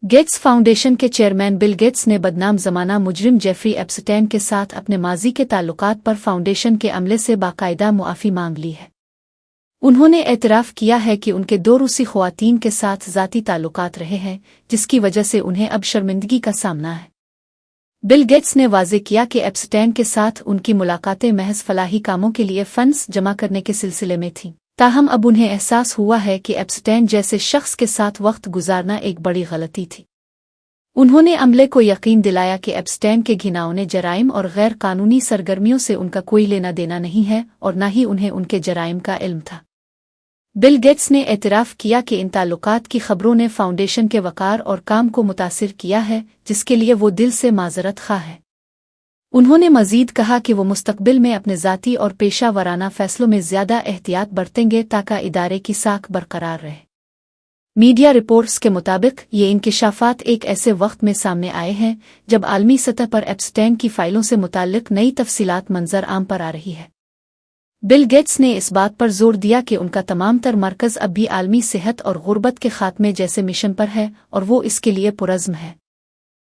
Gets foundation के chairman Bill Gates ने बदनाम जमाना मुजरिम जेफरी एप्स्टेन के साथ अपने माजी के ताल्लुकात पर फाउंडेशन के अमले से बाकायदा मुआफ़ी मांग ली है। उन्होंने एतराफ़ किया है कि उनके 2 रूसी ख़वातीन के साथ ज़ाती ताल्लुकात रहे हैं, जिसकी वजह से उन्हें अब शर्मिंदगी का सामना है। बिल गेट्स ने वाज़े किया कि एप्स्टेन के साथ उनकी मुलाकातें महज फलाही कामों के लिए फंड्स जमा करने के सिलसिले में थीं, ताहम अब उन्हें एहसास हुआ है कि एप्स्टेन जैसे शख्स के साथ वक्त गुजारना एक बड़ी गलती थी। उन्होंने अमले को यकीन दिलाया कि एप्स्टेन के घिनौने जराइम और गैर कानूनी सरगर्मियों से उनका कोई लेना देना नहीं है और न ही उन्हें उनके जराइम का इल्म था। बिल गेट्स ने एतराफ़ किया कि इन ताल्लुकात की खबरों ने फाउंडेशन के वक़ार और काम को मुतासिर किया है, जिसके लिए वो दिल से माज़रत ख़्वाह है। उन्होंने मज़ीद कहा कि वो मुस्तक़बिल में अपने ज़ाती और पेशा वराना फ़ैसलों में ज़्यादा एहतियात बरतेंगे ताकि इदारे की साख बरकरार रहे। मीडिया रिपोर्ट्स के मुताबिक ये इंकिशाफ़ात एक ऐसे वक्त में सामने आए हैं जब आलमी सतह पर एप्स्टेन की फ़ाइलों से मुताल्लिक़ नई तफ़सीलात मंज़र आम पर आ रही है। बिल गेट्स ने इस बात पर जोर दिया कि उनका तमाम तर मरकज़ अब भी आलमी सेहत और गुर्बत के ख़ात्मे जैसे मिशन पर है और वो इसके लिए पुरज़्म है।